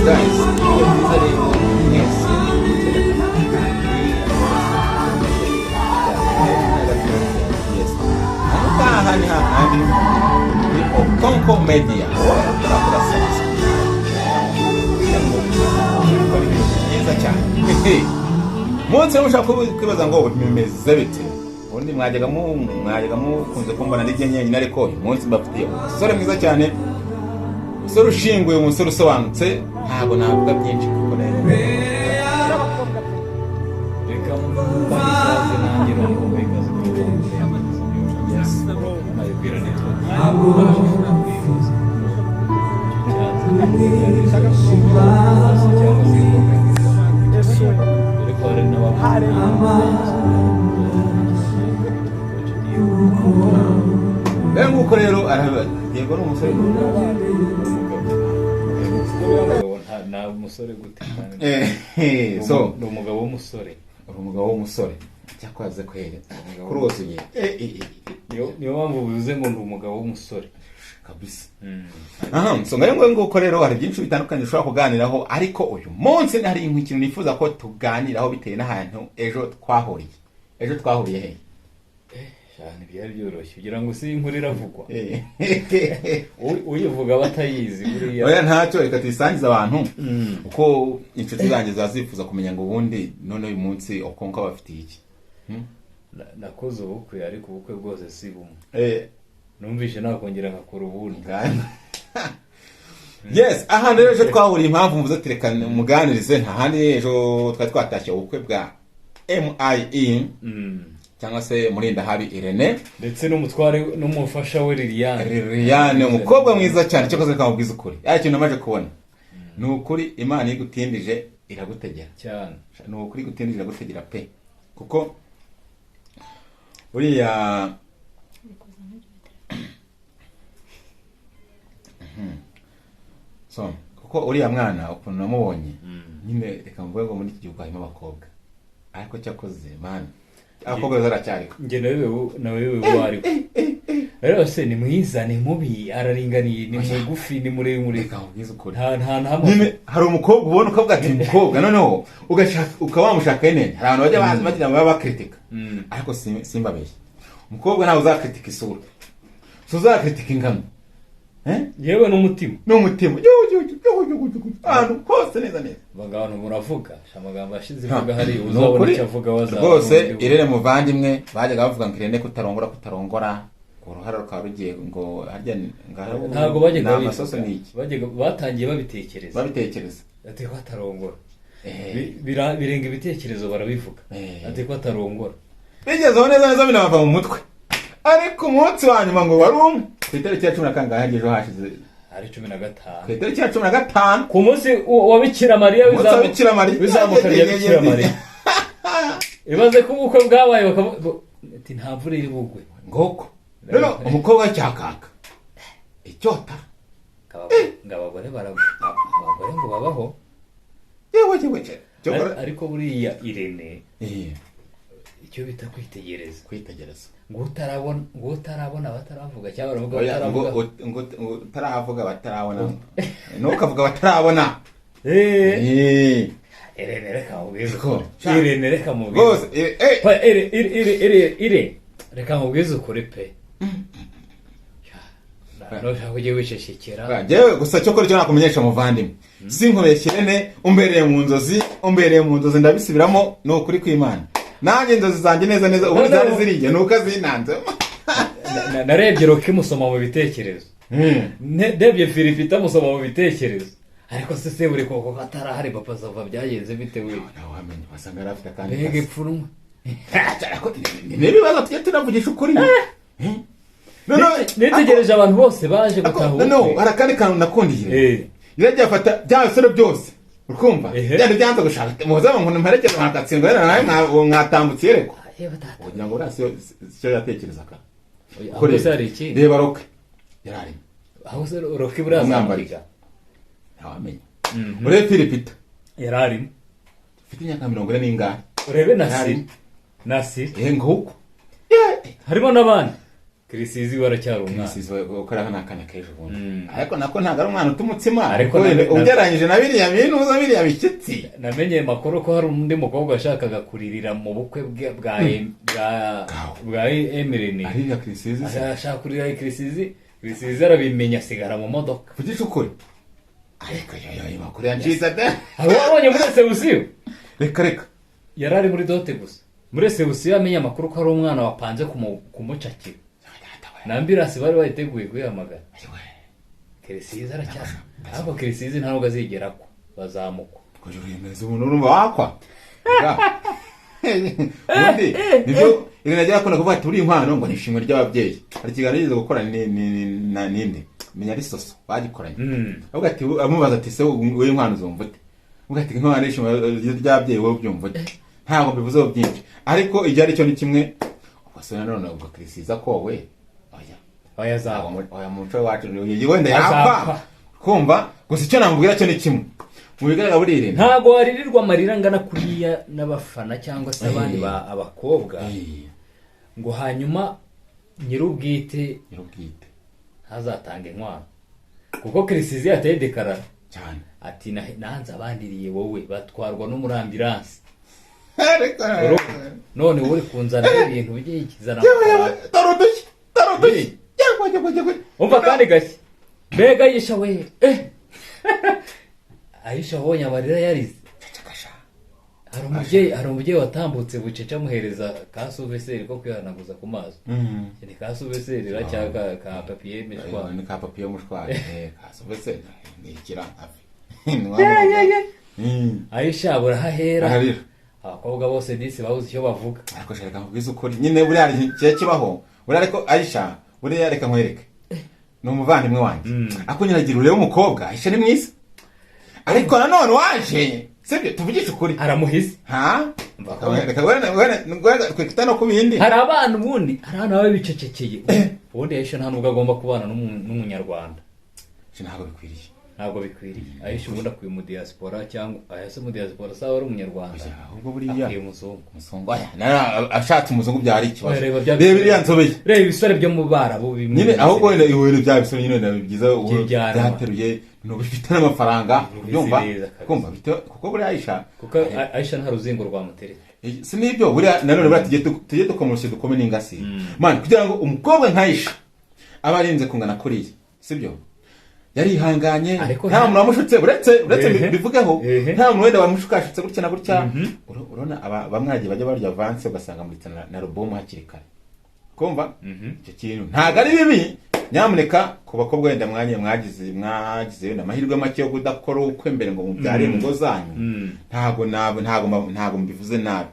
guys, mwiza rero mwese aha ni hahandi ni Okonko Media turakora neza cyane. Munsi mushaka kwibaza ngo bimeze bite, ubundi mwajyaga mukunze kumbana n'ijye nyenyine, ariko uyu munsi mbafitiye umusore mwiza cyane, umusore ushinguye, umusore usobanutse, ntabwo navuga byinshi kuko rero reka mbaze nanjye no kubikaza kuri mayibwira nitwa nguko rero yego n'umusore na umusore gute so no umugabo w'umusore, umugabo w'umusore cyakwaze kwere kuri wose ugiye niyo mpamvu bivuze ngo ni umugabo w'umusore kabisa. So ngayo nguko rero hari byinshi bitandukanye ushobora kuganiraho, ariko uyu munsi hari ikintu nifuza ko tuganiraho bitewe n'ahantu ejo twahuriye he. Cyane byari byoroshye kugira ngo si inkuru iravugwa uyivuga batayizi buriya. Oya ntacyo, reka tuyisangize abantu uko inshuti zanjye zazifuza kumenya ngo ubundi none uyu munsi Okonko bafitiye iki. Nakoze ubukwe, ariko ubukwe bwose si bumwe. Numvise nakongera ngakora ubundi. Yes, aha rero ejo twahuriye, impamvu mvuze tereka muganirize nta handi. Ejo twari twatashye ubukwe bwa MIE cyangwa se Murindahabi Irene ndetse n'umutware n'umufasha we Liliane, umukobwa mwiza cyane. Cyo koze kamubwiza ukuri, ariko namaje kubona ni ukuri, Imana igutindije iragutegera cyane, ni ukuri gutindije iragutegera pe, kuko uriya so kuko uriya mwana ukuntu namubonye nyine, reka mvuge ngo muri iki gihugu harimo abakobwa, ariko cyakoze man abakobwa zaracyariko nge nawe wari rero se ni mwiza, ni mubi, araringaniye, ni mugufi, ni muremure, reka mubwize ukuri nyine hari umukobwa ubona ukavuga ati umukobwa noneho ukawamushaka nene. Hari abantu bajya bagira baba bakritika, ariko simbabeshye, umukobwa ntawe uzakritika isura, uzakritika ingano yewe n'umutima ahantu hose neza. Abantu muravuga amagambo ashize ivuga hari uzabona icyo avuga wazaba rwose. Irene muvandimwe bajyaga bavuga ngo Irene kutarongora uruhara rukaba rugiye ngo harya ntabwo bajyaga amasoso ni iki, batangiye babitekereza ati ko atarongora, birenga ibitekerezo barabivuga ati ko atarongora, bigezeho neza binabava mu mutwe, ariko umunsi wa nyuma ngo wari umwe ku itariki ya 10 kangahe ejo hashize ari 15 ku itariki ya 15 ku munsi wa Bikira Mariya bizamuka rya Bikira Mariya ibaze ko ubukwe bwabaye ati nta mvura iri bugwe ngoko rero umukobwa cyakaka icyota ngabagore ngo babaho yewe ariko buriya Irene icyo bita kwitegereza ngo utarabona bataravuga cyangwa baravuga ngo utaravuga batarabona nukavuga batarabona Irene reka mubwize ko Irene reka mubwize bose reka mubwize ukuri pe no ujye wicecekera jewe gusa cyo cyo nakumenyesha muvandimwe, sinkomeye Irene umbereye mu nzozi ndabisubiramo, ni ukuri kw'Imana. Nanjye inzozi zanjye neza ubu zari ziriye nuko azinanze. Narebye Roki musoma mu bitekerezo, ndebye Philipita musoma mu bitekerezo, ariko se buri koko katarahari papa zava byagenze bite we wamenye basanga rafite kandi mbega ipfunwe nibibazo tujye turavugisha ukuri. Nitegereje abantu bose baje gutahuka. No harakane kantu nakundiye irajya afata byasore byose ukumva byari byanze gushaka muza ngo mperekeze mwakatsindwa rero nawe mwatambutse yereko kugira ngo urasiyo cyo yatekerezaga kuri sari iki reba Roki yarari aho se Roki burazamuriga ntawamenye ure Philipita yarari ufite imyaka 40 n'ingahe urebe Nasir nguko harimo n'abandi Kirisizi waracyari umwana. Kirisizi ukora n'akana kejo bundi. Ariko nako ntago ari umwana utumutsima. Ariko ugereranyije na biriya bintu uza biriya bikitsi. Namenye makuru ko hari undi mukobwa washakaga kuririra mu bukwe bwa Emeline. Ari ya Kirisizi. Ashaka kurira Kirisizi. Kirisizi arabimenya asigara mu modoka. Kugisha ukuri. Ariko yo makuru yanjiza da. Hari wabonye muri Sebusiyo? Reka. Yarari muri dote gusa. Muri Sebusiyo amenya makuru ko hari umwana wapanze kumucakira. Nambirasi bari bayiteguye guhamagara. Kirisizi aracyari. Ariko Kirisizi ntabwo azigera ko bazamuka. Kujuru yemeza umuntu urumva wakwa. Undi nibyo irenajya akona kuvuga ati uri inkwano ngo nishimwe ry'ababyeyi. Hari kiganiro yize gukora ninde menya ari soso bagikoranye. Avuga ati amubaza ati se we inkwano uzumva ute? Avuga ati inkwano nishimwe ry'ababyeyi wowe byumva ute? Ntabwo mbivuze byinshi. Ariko ijya cyo ni kimwe. Ubwo none ubwo Kirisiza ko we oya zaba oya muco wacu wenda yapfa kumva gusa icyo namubwira cyo ni kimwe mu bigaragara burire ntago waririrwa amarira ngana kuriya n'abafana cyangwa se abandi abakobwa ngo hanyuma nyirubwite hazatanga inkwano kuko Kirisizi yateye dekarara cyane ati nanze abandiriye wowe batwarwa no muri ambulance none uri kunzana ibintu bigiye ikizana tarodushye umva kandi gashya mbega Aisha we Aisha wonye amarira yarize hari umubyeyi watambutse bucece amuhereza ka suveseri ko kwihanaguza ku maso ni ka suveseri cyangwa ka papier mishwa ni ka papier mushwa ka suveseri ni kirangafi Aisha burahahera abakobwa bose disi babuze icyo bavuga ariko shaka mvugize ukuri nyine buri ari cye kibaho buri ariko Aisha buri yareka nkwereke no muvandimwe wanjye akunyiragira urebe umukobwa Aisha ni mwiza ariko nanone waje sibyo tuvugisha ukuri aramuhise reka wena kwitana ku bindi hari abantu bundi hari abantu babe bicecekeye ubundi Aisha nta nubwo agomba kubana n'umunyarwanda ntabwo bikwiriye Aisha ubundi akuye mu diaspora cyangwa ayase mu diaspora sawa ari umunyarwanda ahubwo buriya akuye umuzungu ashatse umuzungu byari ikibazo reba biriya nzobeye reba ibisore byo mu Barabu bimwe nyine ahubwo wenda ibintu bya bisore nyine nabibyiza byateruye no bifite n'amafaranga byumva kumva kuko buriya Aisha kuko Aisha nta ruzingo rwamutereye si nibyo buriya nanone buriya tujye dukomeresha dukome n'ingasi man kugira ngo umukobwa nka Aisha aba arinze kungana kuriya sibyo yarihanganye nta muntu wamushutse uretse bivugeho nta muntu wenda wamushukashutse gutya na gutya urona bamwagiye bajya barya avance ugasanga muri na album hakiri kare kumva icyo kintu ntago ari bibi nyamuneka ku bakobwa wenda mwagize na mahirwe make yo kudakora ukwe mbere ngo mubyare mu ngo zanyu ntago mbivuze nabi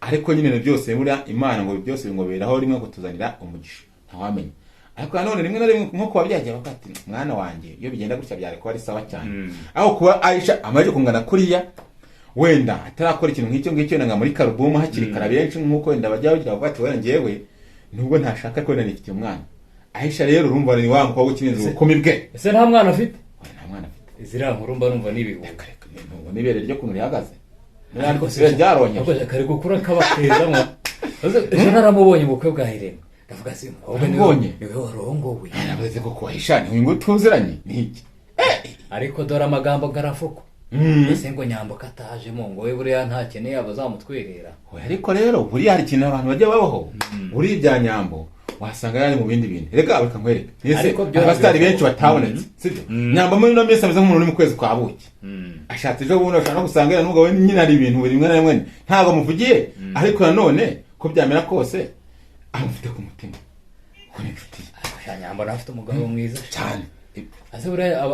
ariko nyine byose buriya Imana ngo byose bingoberaho rimwe kutuzanira umugisha ntawamenya ariko nanone rimwe na rimwe nko kuba byagiye bakati mwana wanjye iyo bigenda gutya byari ko ari sawa cyane aho kuba Aisha amaje kungana kuriya wenda atarakora ikintu nk'icyo ngicyo nanga muri karubumu hakiri kare benshi nkuko wenda bajya bagira bati wenda ngewe nubwo ntashaka ko nifite umwana Aisha rero urumva ni wa mukobwa ukirinze ubukumi bwe ese nta mwana afite nta mwana afite izira nkurumba numva nibihuga nibere ryo kuntu rihagaze ariko se byaronye kare gukura kabakezamo ejo naramubonye ubukwe bwa Irene ndavuga se ahubwo nibonye niwe warongowe yaravuze ko Aisha ni ngo tuziranye niki ariko dora amagambo garafuko ese ngo nyambuka atajemo ngo we buriya ntakeneye abazamutwerera ariko rero buriya hari ikintu abantu bajya babaho buri bya nyambo wasanga yari mu bindi bintu reka nkwereke ese abastari benshi batabonetse sibyo nyamba muri no mese ameze nk'umuntu uri mu kwezi kwa buki ashatse ejo bundi ashaka gusanga yari n'ubwo we nyine ari ibintu buri rimwe na rimwe ntago muvugiye ariko nanone ko byamera kose amufite ku mutima ko ni inshuti nyamba afite umugabo mwiza cyane ase buriya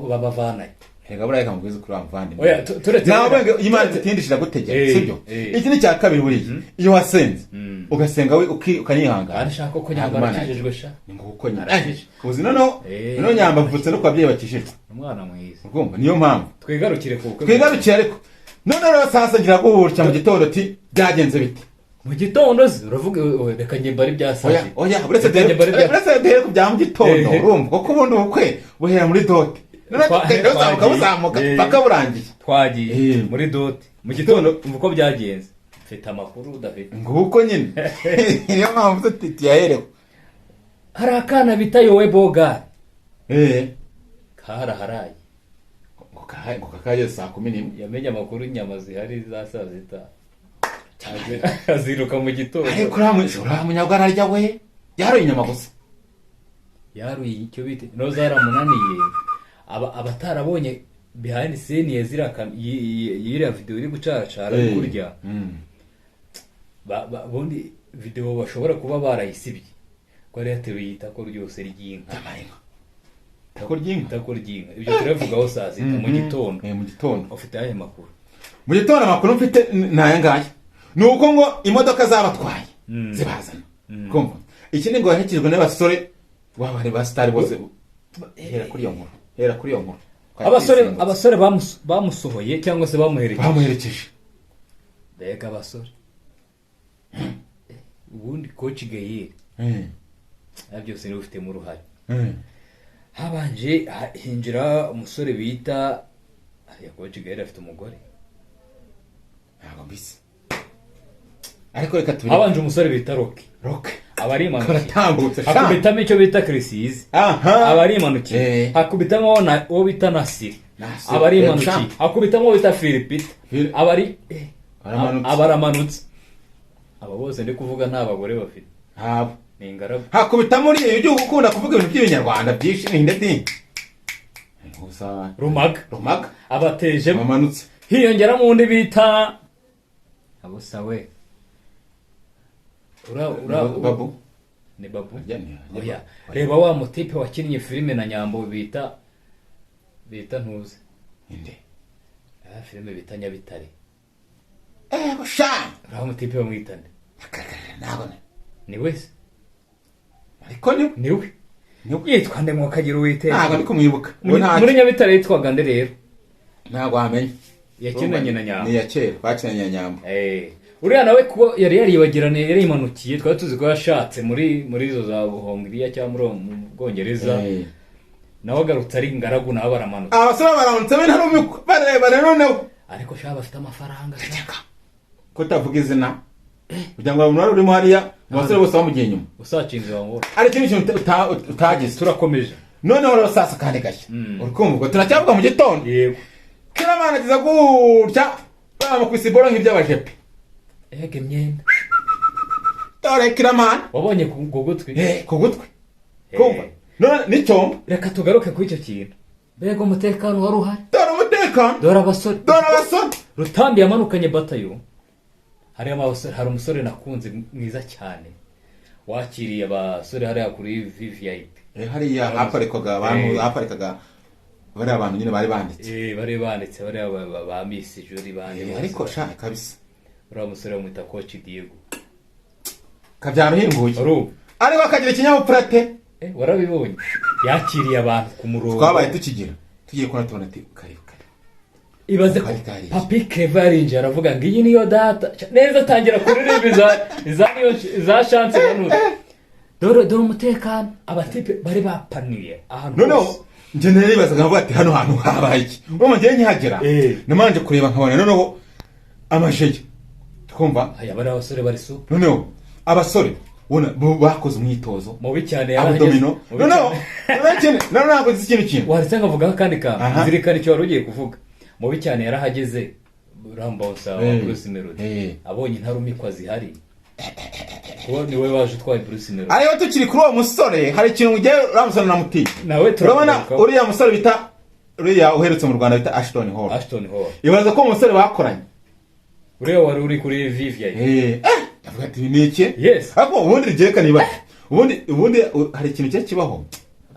babavanaye rega buriya kamubwiza kuri amvandi oya turetse nawe Imana itindishira gutegera sibyo iki ni cya kabiri buriya iyo wasenze ugasenga we ukanihangana arashaka ko nyamba arakijijwe sha nguko nyine uzi no nyamba mvutse no kwabyeyi bakishije umwana mwiza ugomba niyo mpamvu twigarukire ariko none rero sasa ngira guhurira mu gitondo ati byagenze bite mu gitondo uravuga reka njye ari byasaje oya uretse dere ku bya mu gitondo urumva ko ubundi ubukwe buhera muri dote ukabuzamuka paka burangiye twagiye muri dote mu gitondo umva uko byagenze mfite amakuru udafite nguko nyine niyo mpamvu tutiti yaherewe hari akana bita Yowe Boga eh karaharaye ngo kakaje saa 11 yamenye amakuru inyama zihari za saa sita aziruka mu gitondo ariko uriya munyarwanda arya we yaruye inyama gusa yaruye icyo bita no zaramunaniye abatarabonye behind scene yira video iri gucacara kurya bundi video bashobora kuba barayisibye ko ari yateruye itako ryose ry'inka itako ry'inka ibyo turavugaho saa sita mu gitondo ufite ayo makuru mu gitondo amakuru mfite naya ngaya nuko ngo imodoka zabatwaye zibazana kumva ikindi ngo yahekijwe n'abasore wabare ba star bose hera kuri iyo nkuru abasore bamusohoye cyangwa se bamuherekeje bega abasore ubundi coach Gayeri byose ni ufite mu ruhare habanje hinjira umusore bita ya coach Gayeri afite umugore ntabwo mbisi ariko reka tubiri habanje umusore bita Rock abari imanukira hakubitamo icyo bita Krisizi abari imanukira hakubitamo uwo bita Nasiri abari imanukira hakubitamo uwo bita Philipite abaramanutse aba bose ndi kuvuga nta bagore bafite habo ni ingaragu hakubitamo uriya ujye gukunda kuvuga ibintu by'ibinyarwanda byinshi n'indeti Rumaga abateje bamanutse hiyongera mu wundi bita abusa we babu ni babu oya reba wa mutipe wakinnye filime na Nyambo bita ntuze inde filime bita Nyabitare busha uriya mutipe bamwitane nabona ni wese ariko niwe yitwa nde mwakagira uwiteka ntabwo ndi kumwibuka muri Nyabitare yitwaga nde rero ntabwo wamenye yakinanye na Nyambo ni ya kera bakinanye na Nyambo uriya nawe kuko yari yaribagirane yari imanukiye twari tuzi ko yashatse muri izo za Buhongiriya cyangwa mu Bwongereza nawe agarutse ari ingaragu nawe baramanutse abasore baramanutse be ntarumiko barebare noneho ariko shaba bafite amafaranga ko tavuga izina kugira ngo umuntu urimo hariya abasore bose bamugiye inyuma usacinze wango ari kintu utagize turakomeje noneho rero sasa kandi gashya urikumva turacyavuga mu gitondo yego kira mana kiza gutya bamukwisi-bolo nk'iby'abajepe ege myenda dore kira mana wabonye ku gutwi kumva none nicyo reka tugaruke kuri icyo kintu mbega umutekano wari uhari dore umutekano dore abasore Rutambi yamanukanye batayo hari umusore nakunze mwiza cyane wakiriye abasore hariya kuri VVIP hariya haparikaga bari abantu nyine bari banditse bari banditse bari ba Miss Jolie bandi ariko sha kabisa uriya musore bamwita Coach Diego kabyano hinguye ariko akagira ikinyabupfura te warabibonye yakiriye abantu ku murongo twabaye tugiye kuna tubona ati kare ibaze ko Papi Keva yarinjira aravuga ngo iyi niyo data neza atangira kuririmba za chance banuze dore umutekano abatipe bari bapaniye ahantu noneho nje naribazaga ngo ati hano hantu habaye iki urumva ngiye nkihagera namanje kureba nkabona noneho amasheje twumva aya bari abasore bari su noneho abasore ubona bakoze umwitozo mubi cyane abdomino noneho ntabwo ikintu waritse ngavuga kandi ka zirikana icyo wari ugiye kuvuga mubi cyane yarahageze Rambosa wa Bruce Melody abonye intarumikwa zihari kuko niwe waje utwaye Bruce Melody ariyo tukiri kuri uwo musore hari ikintu ugiye Ramson namutiye nawe turabona uriya musore bita uriya uherutse mu Rwanda bita Ashton Hall ibaza ko umusore bakoranye uriya wari uri kuri VVIP avuga ati ni iki yes ariko ubundi rigeka niba ubundi hari ikintu cyo kibaho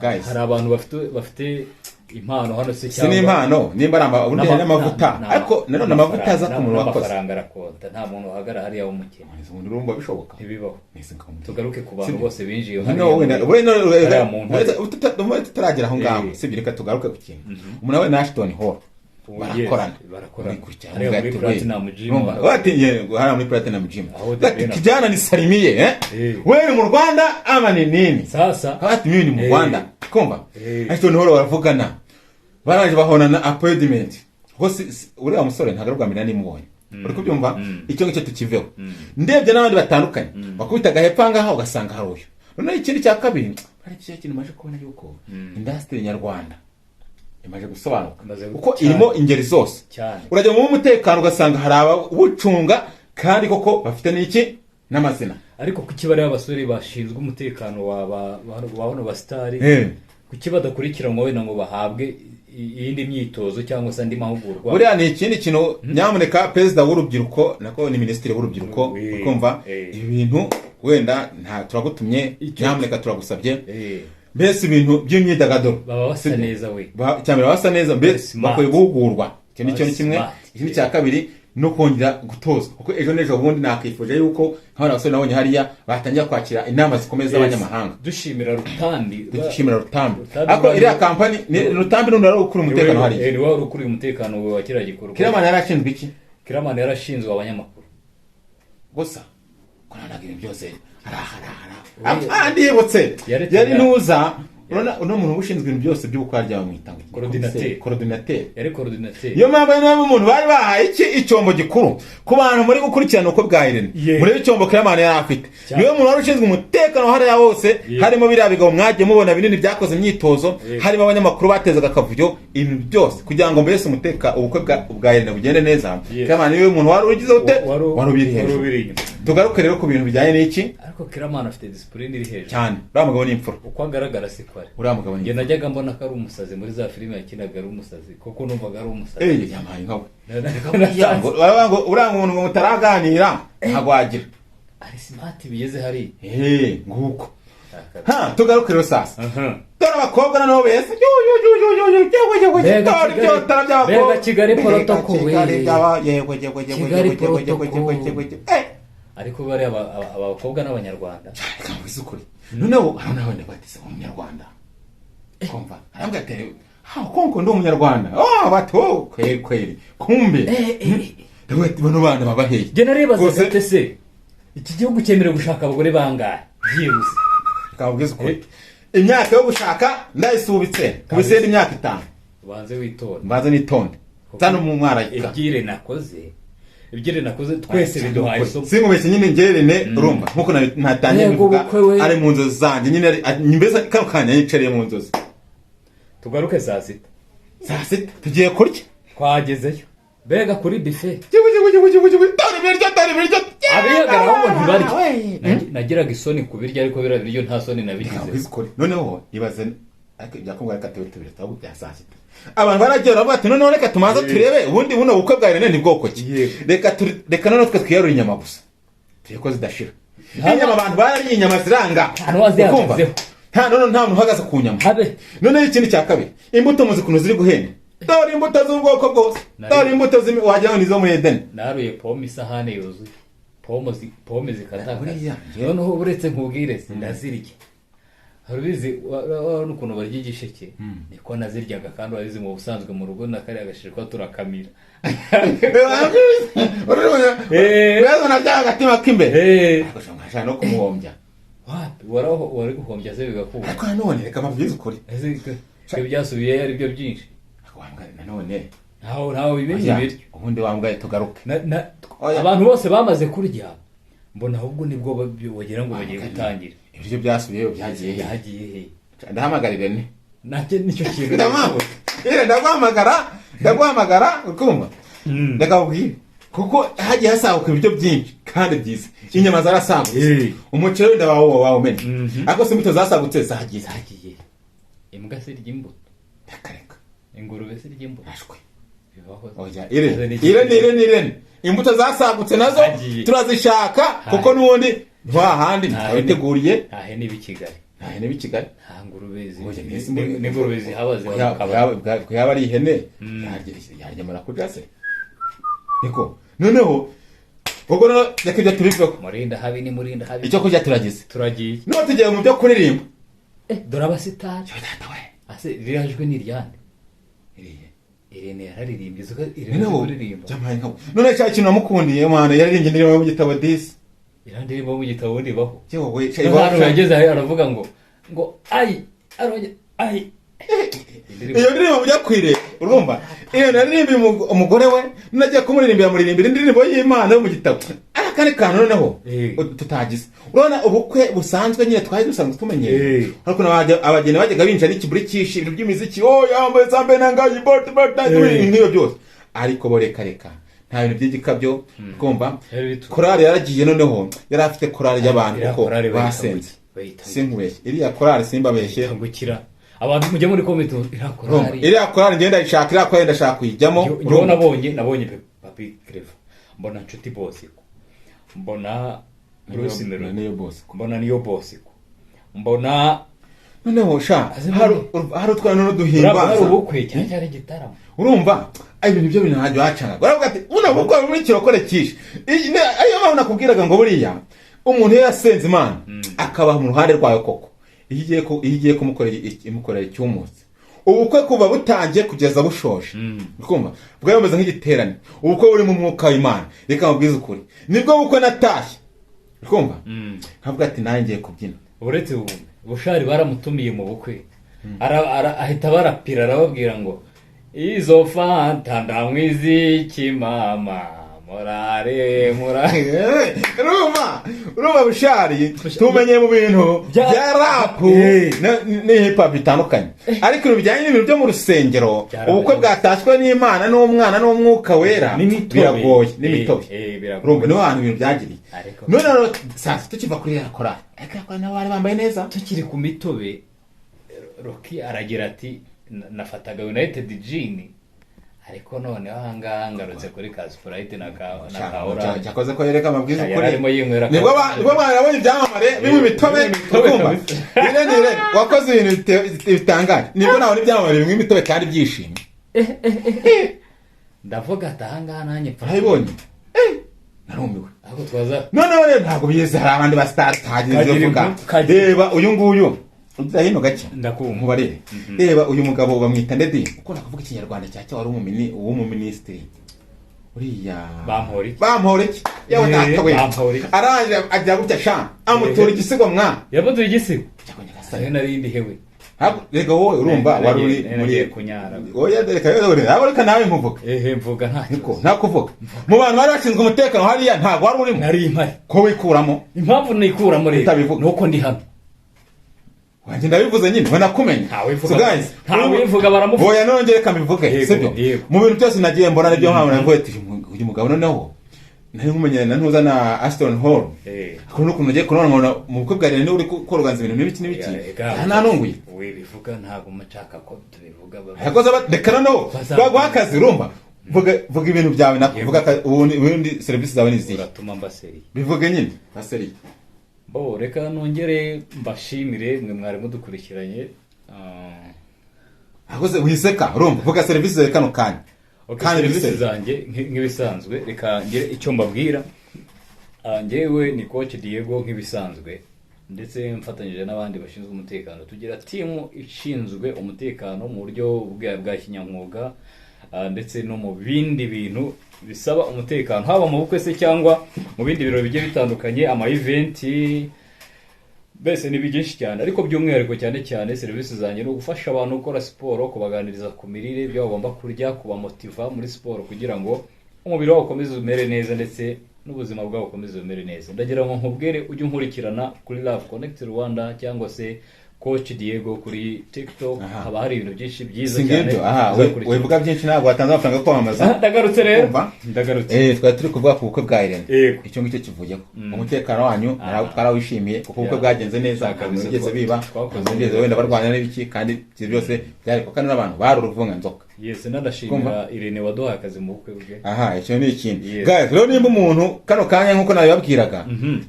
guys hari abantu bafite impano hano se cyangwa impano nimba aramba ubundi n'amavuta ariko nano n'amavuta aza ku murongo amafaranga arakonta nta muntu uhagara hariya w'umukene ubundi urumva bishoboka ntibibaho tugaruke ku bantu bose binjiye hano tutaragera aho ngaho sibyo reka tugaruke ku kintu umuntu we na Ashton Hall barakorana muri Platinum Gym hariya muri Platinum Gym kijana ni Salimiye wewe mu Rwanda ama ni nini sasa hati mimi ni mu Rwanda kumva Ashton Hall baravugana baraje bahonana appointment hose uriya musore ntagarugamira nimubonye uri kubyumva icyo ngicyo tukiveho ndebye n'abandi batandukanye bakubitaga hepfanga aho ugasanga hari uyu noneho ikindi cya kabiri hari cyo kintu maje kubona yuko industry nyarwanda imaje gusobanuka uko irimo ingeri zose urajya mu mutekano ugasanga hari ababucunga kandi koko bafite n'iki n'amazina ariko kuki bari abasore bashinzwe umutekano wabano bastari kuki badakurikiranwa wenda ngo bahabwe iyindi myitozo cyangwa se andi mahugurwa buriya ni ikindi kintu nyamuneka perezida w'urubyiruko nako ni minisitiri w'urubyiruko ukumva ibintu wenda nta turagutumye nyamuneka turagusabye mbese ibintu by'imyidagaduro baba basa neza we cyane basa neza mbese bakwiye guhugurwa icyo ni cyo ni kimwe ikindi cya kabiri no kongera gutozwa kuko ejo n'ejo bundi nakifuje yuko nk'abana basore nabonye hariya batangira kwakira inama zikomeye z'abanyamahanga dushimira Rutambi ako iriya kampani Rutambi n'undi wari ukuriye umutekano hariya ni wari ukuriye umutekano wa kiriya gikorwa Kiramani yarashinzwe iki Kiramani yarashinzwe abanyamakuru gusa kuranaga ibintu byose harahara ndibutse yari nuza uno muntu ushinzwe ibintu byose by'ubukwari bamwita coordinateur yari coordinateur iyo mpamvu n'abo umuntu bari bahaye icyombo gikuru ku bantu muri gukurikirana uko bwa Irene muri icyombo Kiramani yari afite niwe muntu wari ushinzwe umutekano hariya hose harimo biriya bigabo mwagiye mubona binini byakoze imyitozo harimo abanyamakuru batezaga akavuyo ibintu byose kugira ngo mbese ubukwe bwa Irene bugende neza Kiramani niwe muntu wari ugize ute wari ubiri hejuru tugaruke rero ku bintu bijyanye n'iki ariko Kiramani afite discipline iri hejuru cyane uriya mugabo ni imfura uko agaragara si kwari uriya mugabo ni imfura najyaga mbona ko ari umusazi muri za filime yakinaga ari umusazi kuko numvaga ari umusazi yamaye nkawe uriya muntu ngo mutaraganira ntabwo wagira ari smart bigeze hari nguko tugaruke rero sasa dore abakobwa nabo bese mbega Kigali protocol ariko bari abakobwa n'abanyarwanda kambiza ukuri noneho nawe ndabatiza umunyarwanda kumva arambwate konko ndo umunyarwanda bato kweli kumbe ndabati bano bana babaheye je naribaza tese iki gihugu cyemerewe gushaka abagore bangahe byibuse kambiza ukuri imyaka yo gushaka ndayisubitse kubisenda imyaka 5 banze nitonde tano mu mwara ibyire nakoze twese biduhaye isomo singubeshye nyine ngerene urumva nkuko natangiye bivuga ari mu nzozi zanjye nyine mbese kano kanya yicariye mu nzozi tugaruke saa sita tugiye kurya twagezeyo bega kuri buffet tari biryo abiyagara ngo ntibari nagiraga isoni kubirya ariko bira biryo nta soni nabigize noneho ibaze byakubwira ka tubiri tabu bya saa sita abantu baragera bati none reka tumaze turebe ubundi buno bukwe bwa Irene ni bwoko ki reka none twe twiyarura inyama gusa tuyeko zidashira inyama abantu barariye inyama ziranga kumva nta muntu uhagaze ku nyama none ikindi cya kabiri imbuto muzikuno ziri guhenda dore imbuto z'ubwoko bwose dore imbuto wajyaho nizo muri Eden naruye pome isahane yuzuye pome zikataka noneho uretse nkubwire ndazirya harubizi n'ukuntu barya igisheke niko naziryaga kandi warizi mu busanzwe mu rugo nakari agashirwa turakamira rero najyaga gatima kimbe agashanga no kumuhombya wari guhombya se bigakuba ariko none reka mabyize ukuri ibyo byasubiye ari byo byinshi nanone ntaho bimenye biryo ubundi wambwaye tugaruke abantu bose bamaze kurya mbona ahubwo nibwo bagira ngo bagiye gutangira ibyo byasubiyeyo byagiye he ndahamagarira ne nacyo nicyo kintu ndaguhamagara ukumva ndakabwira kuko hagiye hasabuka ibiryo byinshi kandi byiza inyama zarasagutse umuceri wenda wawe umenye ariko se imbuto zasagutse zagiye imbwa se ry'imbuto ndakareka ingurube se ry'imbuto ashwe bibaho oya Irene imbuto zasagutse nazo turazishaka kuko nubundi hahandi twabiteguriye ntahe nibi Kigali nta ngurube n'ingurube zihabaze yaba ari ihene yagemura kujase niko noneho ubwo reka ibyo tubivuga murinda habi icyo kurya turagiye no tugiye mu byo kuririmba dore abasitari ase rirajwe n'iryande Irene yararirimbye Irene kuririmba none cya kintu namukundiye mwana yaririmbye indirimbo mu gitabo disi irandirimo mu gitabo ndibaho yewe yageze aravuga ngo ai iyo ndirimbo mujya kwire urumva iyo naririmbi umugore we najya kumuririmbira indirimbo y'Imana yo mu gitabo kane kantu noneho Eh. tutagize urabona ubukwe busanzwe nyine twari dusanzwe tumenyereye Eh. ariko abageni bajyaga binjira n'ikiburi cyinshi ibintu by'imiziki yambaye zambe nangaye bote nk'iyo byose ariko bo reka nta bintu by'igikabyo kumva korali yaragiye noneho yari afite korali y'abantu kuko basenze sinkubeshye iriya korali simbabeshye gukira abantu mujye muri komite iriya korali ngenda ishaka iriya korali ndashaka kuyijyamo yo nabonye Papi Clever mbona Nshuti Bosiko mbona Bruce Melody mbona niyo Bosiko mbona noneho hari utwana n'uduhimbaza ubukwe cyari gitaramo urumva ibintu byo bintu hajya hacanga baravuga ati una bukwe muri kirokore kishi ayo mpamvu nakubwiraga ngo buriya umuntu yasenze Imana akabaha mu ruhande rwayo koko igiye kumukorera icyumutse ubukwe kuva butangiye kugeza bushoje ukumva bwa bameze nk'igiterane ubukwe buri mu mwuka w'Imana reka mubwize ukuri nibwo bukwe natashye ukumva nkavuga ati nanjye kubyina uretse Bushari baramutumiye mu bukwe ahita barapira arababwira ngo izo fanta ndamwiziki mama murare urumva Bushari tumenye mu bintu bya rap ni hip hop bitandukanye ariko ibintu bijyanye n'ibintu byo mu rusengero ubukwe bwatashywe n'Imana n'umwana n'umwuka wera biragoye n'imitobe urumva niho hantu ibintu byagiriye none sasa tukiva kuri ya korali ariko nabo bari bambaye neza tukiri ku mitobe Rocky aragira ati nafataga United Gin ariko none ahangaha ngarutse kuri Casprite na Kaora cyakoze ko yereka amabwiza ukuri nibwo barabonye ibyamamare bimwe imitobe ukumva nire wakoze ibintu bitangaje nibwo nawe n'ibyamamare bimwe imitobe kandi byishimye ndavuga ati ahangaha nanjye urabibonye narumiwe ahubwo twaza none rero ntabwo bize hari abandi ba star tagize vuga reba uyu nguyu ugira hino gake nkubarire reba uyu mugabo bamwita Ndedi uko nakuvuga ikinyarwanda cyacyo wari umuministeri uriya Bamporiki yawe nakawe araje ajya gutya sha amutura igisigo yabuduye igisigo cyakonyagasaye narindi hewe rega wowe urumva wari uri muri kunyara oya reka reka nawe nkuvuga mvuga nta kuvuga mu bantu bari bashinzwe umutekano hariya ntabwo wari urimo nari impari ko wikuramo impamvu nikuramo rero nuko ndi hano wanjye ndabivuze nyine banakumenya ntawivuga baramuvuga oya nongere kamivuge sibyo mu bintu byose nagiye mbona nibyo mpamvu navuye ati uyu mugabo noneho nari nkumenyana na ntuza na Aston Hall ko nuko ngiye kunona mu bukwe bwa rene uri koroganza ibintu n'ibiki nta nunguye we bivuga ntago machaka ko tubivuga yakoze dekana no bagwakazi urumva vuga ibintu byawe nakuvuga ubundi service zawe nizi uratuma mbaseri bivuge nyine baseri bo reka nongere mbashimire mwe mwari mudukurikiranye akoze wiseka urumva vuga service zawe kano kanya kandi service zanjye nk'ibisanzwe reka ngire icyo mbabwira njyewe ni coach Diego nk'ibisanzwe ndetse mfatanyije n'abandi bashinzwe umutekano tugira timu ishinzwe umutekano mu buryo bwa kinyamwuga ndetse no mu bindi bintu bisaba umutekano haba mu bukwe se cyangwa mu bindi birori bigiye bitandukanye ama event bese ni byinshi cyane ariko by'umwihariko cyane service zanjye no gufasha abantu gukora siporo kubaganiriza ku mirire byo bagomba kurya kubamotiva muri siporo kugira ngo umubiri wabo ukomeze umere neza ndetse n'ubuzima bwabo ukomeze umere neza ndagira ngo nkubwire ujye unkurikirana kuri Love Connect Rwanda cyangwa se Coach Diego kuri TikTok haba hari ibintu byinshi byiza cyane wevuga byinshi ntabwo watanze amafaranga yo kwamamaza ndagarutse rero ndagarutse twari turi kuvuga ku bukwe bwa Irene icyo ngicyo kivuyeho umutekano wanyu twarawishimiye kuko ubukwe bwagenze neza kabisa byose biba byose wenda barwanya n'ibiki kandi byose byari kandi n'abantu bari uruvunga nzoka yes nadashimira Irene waduhaye akazi mu bukwe bwe icyo ni ikindi guys rero nimba umuntu kano kanya nkuko nabibabwiraga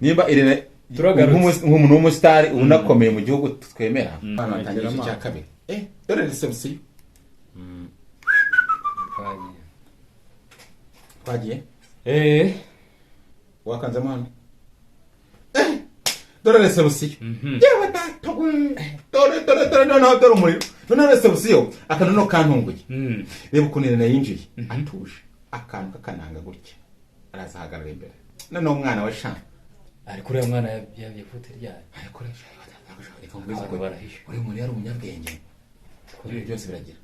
nimba Irene nk'umuntu w'umusitari unakomeye mu gihugu twemera batangira mu cya kabiri dore reception twagiye wakanzemo hano dore reception yewe datogwe dore dore umuriro none reception akanono kantunguye reba ukuntu Irene yinjiye atuje akantu kakananga gutya arazahagarara imbere none umwana wa Shana ariko uriya mwana yavuze ryari ariko uri muri yari umunyabwenge kuri byose biragira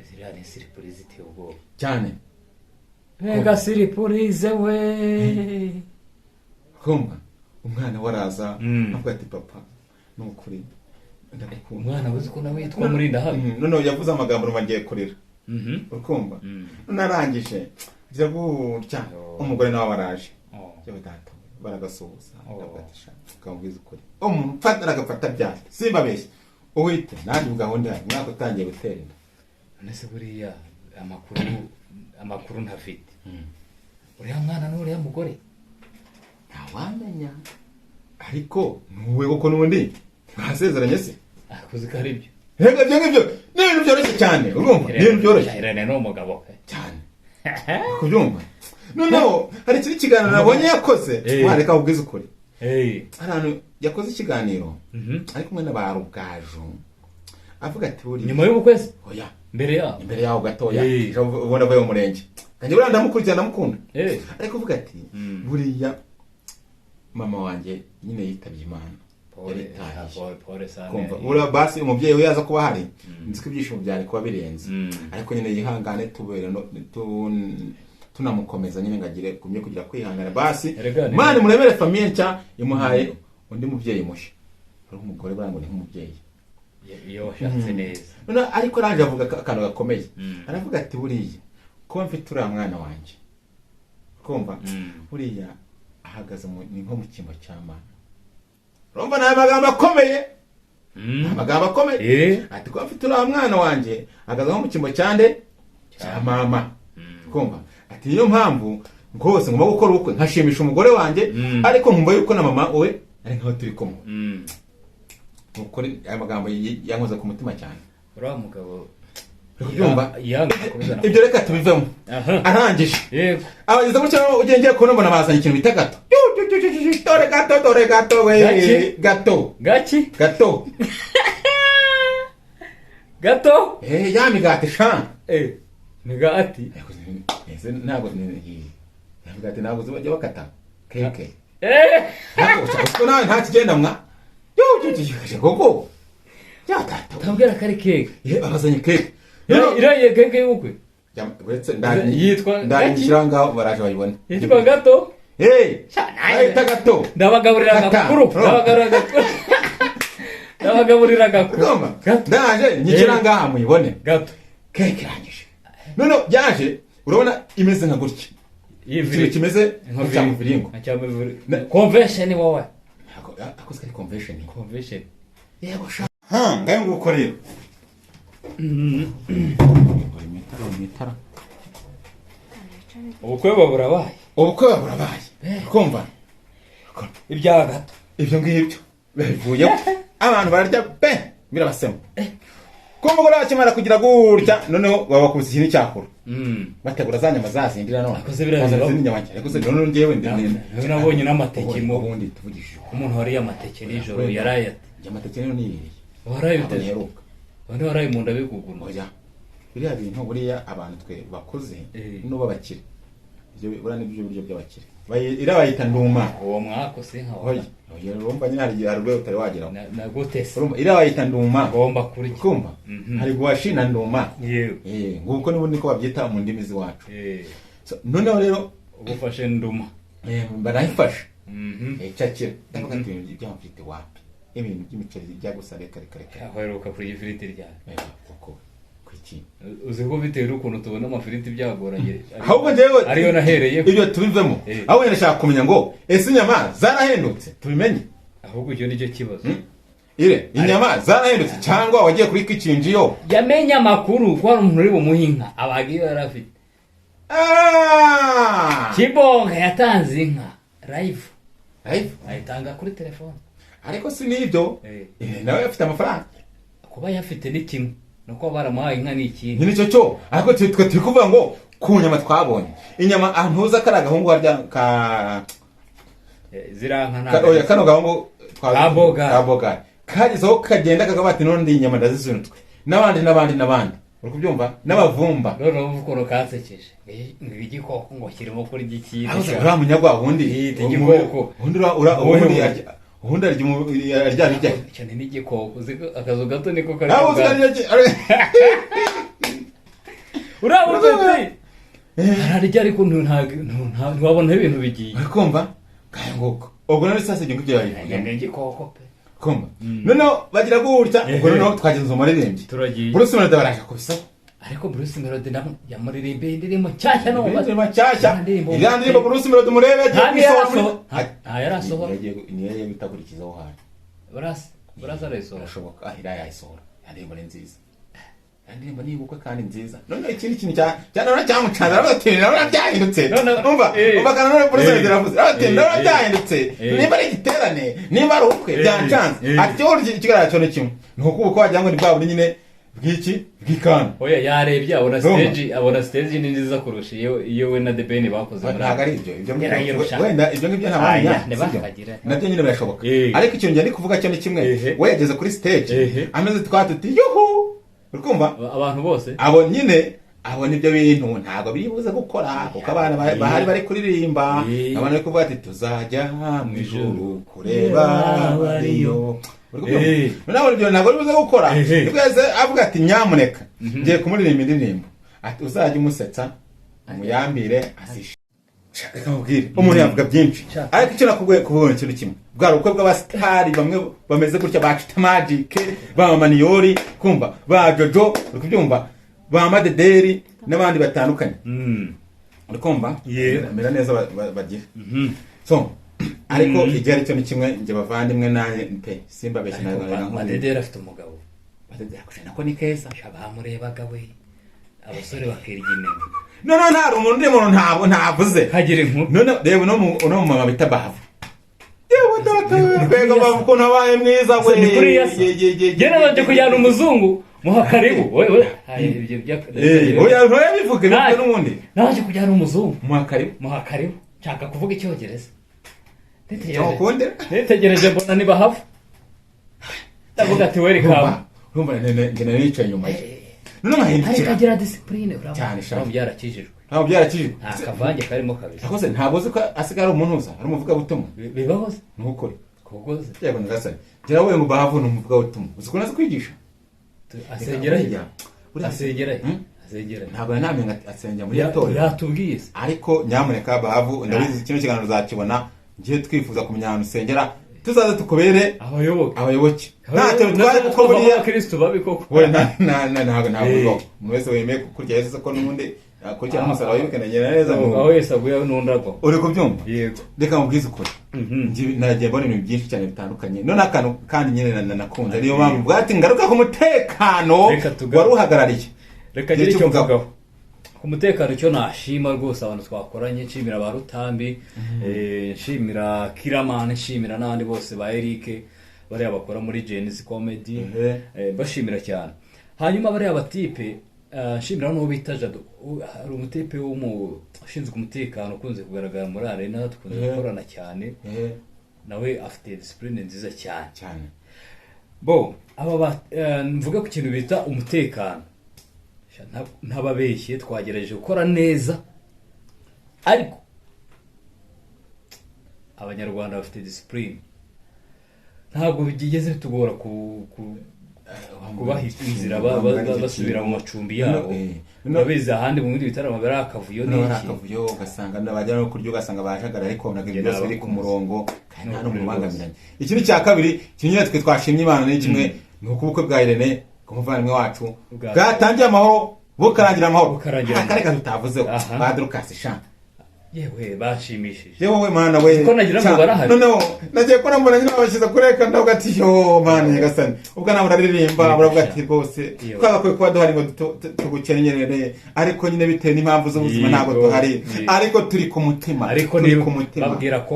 ziriya ni surprise iteye ubwoba cyane mega surprise we kumva umwana waraza avuga ati papa nukuri ndagukunda. umwana uzi ko nawe yitwa Murinda habi. Noneho yavuze amagambo ngiye kurira. Urukumva narangije ngira gutya umugore nawe baraje yewe data baragasuhuza ndagatisha kamubwiza ukuri mfatira agafata byari simbabeshye uhite nanjye ugahunda yawe mwaka utangiye gutera inda. Nese buriya amakuru ntafite uriya mwana n'uriya mugore ntawamenya ariko nuwe kuko n'ubundi basezeranye se akuzi ko ari byo. Rega byo ngibyo ni ibintu byoroshye cyane urumva ni ibintu byoroshye Irene no mugabo cyane kubyumva. Noneho hari ikindi kiganiro nabonye yakoze wareka ubwiza ukuri ahantu yakoze ikiganiro ari kumwe n'abarugaju avuga ati buri nyuma y'ubukwezi oya mbere yaho gatoya ubona avuye mu murenge kandi buranda ndamukurikirana ndamukunda ariko uvuga ati buriya mama wanjye nyine yitabye Imana kumva ura basi umubyeyi we yaza kuba hari nzi ko ibyishimo byari kuba birenze ariko nyine yihangane tubere tunamukomeza nyine ngagire kumye kugira kwihangana basi mani murebere famille nshya imuhaye undi mubyeyi mushya ari umugore brango ni nk'umubyeyi iyo washatse neza. None ariko ranje avuga akantu gakomeye aravuga ati buriya ko mfite uriya mwana wanjye kumva buriya ahagaze ni nko mu kimbo cy'Imana. Urumva naye amagambo akomeye amagambo akomeye ati ko mfite uriya mwana wanjye ahagaze nko mu kimbo cyande cya mama kumva ati niyo mpamvu rwose ngomba gukora ubukwe nkashimisha umugore wanjye ariko nkumva yuko na mama we ari nkaho turi kumwe. Ukuri aya magambo yankoze ku mutima cyane. Uriya mugabo ibyo reka tubivemo arangije yego abageze mu cyaro ugengeye kubona mbona bazanye ikintu bita gato dore gato we gato gaki gato gato ya migati sha migati ese ntabwo migati ntabwo bajya bakata keke ntabwo nawe nta kigenda mwa koko ya gato tambwira kari keke abazanye keke iriya keke y'ubukwe yitwa ndayishyiranga baraje bayibone yitwa gato ayita gato ndabagaburira agakuru ndabagaburira agakuru ndaje nyikiranga muyibone gato keke irangije none yaje urabona imeze nka gutya ikintu kimeze nka cyamuviringo convention wowe akoze kari convention yego sha ngaye nguko rero mitara ubukwe baburabaye kumva ibya gato ibyo ngibyo bivuye abantu bararya birabasema kumva ko bakimara kugira gutya noneho baba bakubise ikintu cyakura bategura za nyama zazindira none akoze birabira akoze none ngewe nabonye n'amateke mu bundi tuvugishije umuntu wariye amateke nijoro yaraye amateke none yiriye waraye biteruka wanda waraye mu ndabe kuguma oya biriya bintu buriya abantu twe bakoze no babakire ibyo bura n'ibyo buryo by'abakire irabayita nduma uwo mwako se nka oya urumva nyine hari arwe utari wagira na gutese urumva irabayita nduma ngomba kurya kumva hari guwashina nduma yewe nguko n'ubundi ko babyita mu ndimi z'iwacu noneho rero ubufashe nduma barayifasha cyakira ndavuga ati byamfite wapi ibintu by'imiceri bijya gusa reka aheruka kuri ifiriti ryawe koko kwiki uzi ko bitewe n'ukuntu tubona amafiriti byagoranye ahubwo njyewe ariyo nahereye ibyo tubivemo ahubwo ndashaka kumenya ngo ese inyama zarahendutse tubimenye ahubwo icyo nicyo kibazo inyama zarahendutse cyangwa wagiye kuri kicinjiyo yamenye amakuru ko hari umuntu uri bumuhinka abagiye yarafite Kibonga yatanze inka live ayitanga kuri telefone ariko si nibyo nawe afite amafaranga kuba yafite ni kimwe nuko baramuhaye inka ni ikindi nicyo cyo ariko twe turi kuvuga ngo ku nyama twabonye inyama ahantuza kari agahungu harya ka ziranka oya kano gahungu kaboga kagizeho kagenda kagaba ati none ndi inyama ndazizunutwe n'abandi uri kubyumva n'abavumba none uvuko kansekeje igikoko ngo kirimo kuri gikindi ura munyagwa wundi igikoko ubundi arya cyane n'igikoko akazu gato niko kari urabuze ararya ariko ntiwabona ibintu bigiye uri kumva ngahe nguko ubwo none sasa ibyo ngibyo yayivuye ngenge koko pe kumva noneho bagira gutya ubwo noneho twagenze umuririmbyi turagiye Bruce Melody baraje kubisaho ariko Bruce Melody yamuririmbe indirimbo nshyashya no indirimbo nshyashya iriya ndirimbo Bruce Melody murebe yarasohora niyo yagiye bitakurikizaho hantu burasa arayisohora ashoboka iriya yayisohora indirimbo ni nziza indirimbo ni ubukwe kandi nziza none ikindi kintu cyane cyamucanira abaterera byahindutse umva kana none Bruce Melody ravuze abaterera byahindutse nimba ari igiterane nimba ari ubukwe byancanze ati cyo kigaragara cyo ni kimwe nuko ubukwe wagira ngo ni bwa buri nyine bw'ikana oya yarebye abona stage ni nziza kurusha iyo we na The Ben bakoze muri ntago ari ibyo wenda ibyo ngibyo ntabanya nabyo nyine birashoboka ariko ikintu njye kuvuga cyo ni kimwe we yageze kuri stage ameze twatuti yuhu urukumva abantu bose abo nyine abo nibyo bintu ntago bibuze gukora kuko abana bahari bari kuririmba abana bari kuvuga ati tuzajya mu ijuru kureba bariyo nawe ibyo ntabwo bibuze gukora twese avuga ati nyamuneka ngiye kumuririmba indirimbo ati uzajya umusetsa umuyambire asishe reka mubwire umuntu yavuga byinshi ariko icyo nakubwiye kubona ikintu kimwe bwari ubukwe bw'abasitari bamwe bameze gutya ba Chita Magic ba Maniyori kumva ba Jojo uri kubyumva ba Madederi n'abandi batandukanye uri kumva mera neza bagira so ariko igera cyo ni kimwe nje bavandimwe naye pe simba beshe nayo Madederi afite umugabo Madederi akushana ko ni keza bamurebaga we abasore bakirigine no nta umuntu ntavuze hagire inkuru none reba no mu mama bita Bahavu yewe data bega bavuko nabaye mwiza we gena baje kujyana umuzungu muha karibu we oya bivuge byo n'ubundi naje kujyana umuzungu muha karibu nshaka kuvuga icyongereza Tegereje mbona ni Bahavu ndavuga ati welcome urumva ngene nicaye nyuma ye none mahindukira agira discipline cyane shaka byarakijijwe akavange karimo kabiri akoze ntabwo uzi ko asigara umuntu uza ari umuvuga butumwa bibahoze ntukore kogoze yego ngasane gira we ngo Bahavu no umuvuga butumwa uzi ko nazo kwigisha asengera ntabwo namenye asengera muri yatora yatubwiye ariko nyamuneka Bahavu ndabizi kino kiganiro uzakibona ngiye twifuza kumenya ahantu usengera tuzaza tukubere abayoboke ntacyo twari gukora buriya Kristo babi koko we ntabwo umuntu wese wemeye kurya Yesu ko n'undi kurya n'umusaraba y'ukeneye neza aho Yesu aguye n'undago uri kubyumva yego reka mubwize ukuri nagiye mbona ibintu byinshi cyane bitandukanye none akantu kandi nyine nakunze niyo mpamvu bwati ngaruka ku mutekano wari uhagarariye reka ngire icyo mvugaho ku mutekano cyo nashima rwose abantu twakoranye nshimira ba Rutambi nshimira Kiramane nshimira n'abandi bose ba Eric bari abakora muri Genesis Comedy bashimira cyane hanyuma bari abatipe nshimira no bita Jado hari umutipe ushinzwe umutekano ukunze kugaragara muri arena tukunze gukorana cyane nawe afite discipline nziza cyane bo aba mvuga ku kintu bita umutekano ntababeshye twagerageje gukora neza ariko abanyarwanda bafite discipline ntabwo bigeze bitugora kubaha inzira basubira mu macumbi yabo nabize ahandi mu bindi bitaramo bari akavuyo n'iki ugasanga n'abajya no kurya ugasanga bajagara ariko naga byose biri ku murongo kandi nta n'umubangamiranye ikindi cya kabiri kinyine twe twashimye Imana ni kimwe nuko ubukwe bwa Irene kumuvandimwe wacu bwatangiye amahoro bukarangira amahoro akareka tutavuzeho badrukasi sha yewe bashimishije yewe mana we ko nagira ngo barahari no nagiye ko nambona nyine abashiza kureka ndavuga ati yo mana nyagasani ubwo nawe uraririmba uravuga ati rwose twagakwiye kuba duhari ngo tugukenyerere ariko nyine bitewe n'impamvu z'ubuzima ntabwo duhari ariko turi ku mutima ariko ni ku mutima babwira ko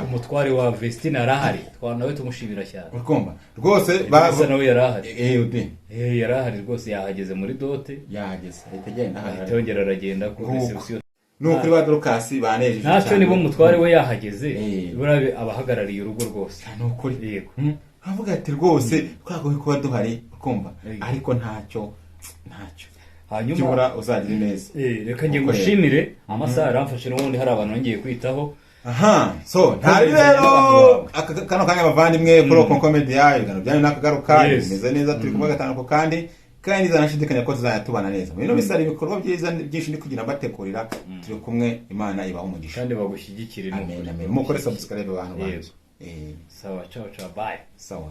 umutwari wa Vestine arahari twanawe tumushimira cyane urukumva rwose baza nawe yarahari udi yarahari rwose yahageze muri dote yahageze ahita ahari yongera aragenda ku reception nukuri ba Dorcas banejeje ntacyo nibo mutware we yahageze burabe abahagarariye urugo rwose nukuri yego avuga ati rwose twagoye kuba duhari ukumva ariko ntacyo hanyuma kibura uzagira neza reka ngiye gushimire amasaha aramfashe n'ubundi hari abantu ngiye kwitaho so ntari rero kano kanya bavandimwe kuri Comedy yayo gano byanyu nakagaruka bimeze neza turi kuvuga gatanu ko kandi kandi zanashidikanya ko tuzatubana neza bino bisara ibikorwa byiza byinshi ndi kugira batekurira turi kumwe Imana ibaho umugisha kandi bagushyigikire amen mukore subscribe abantu sawa ciao ciao bye sawa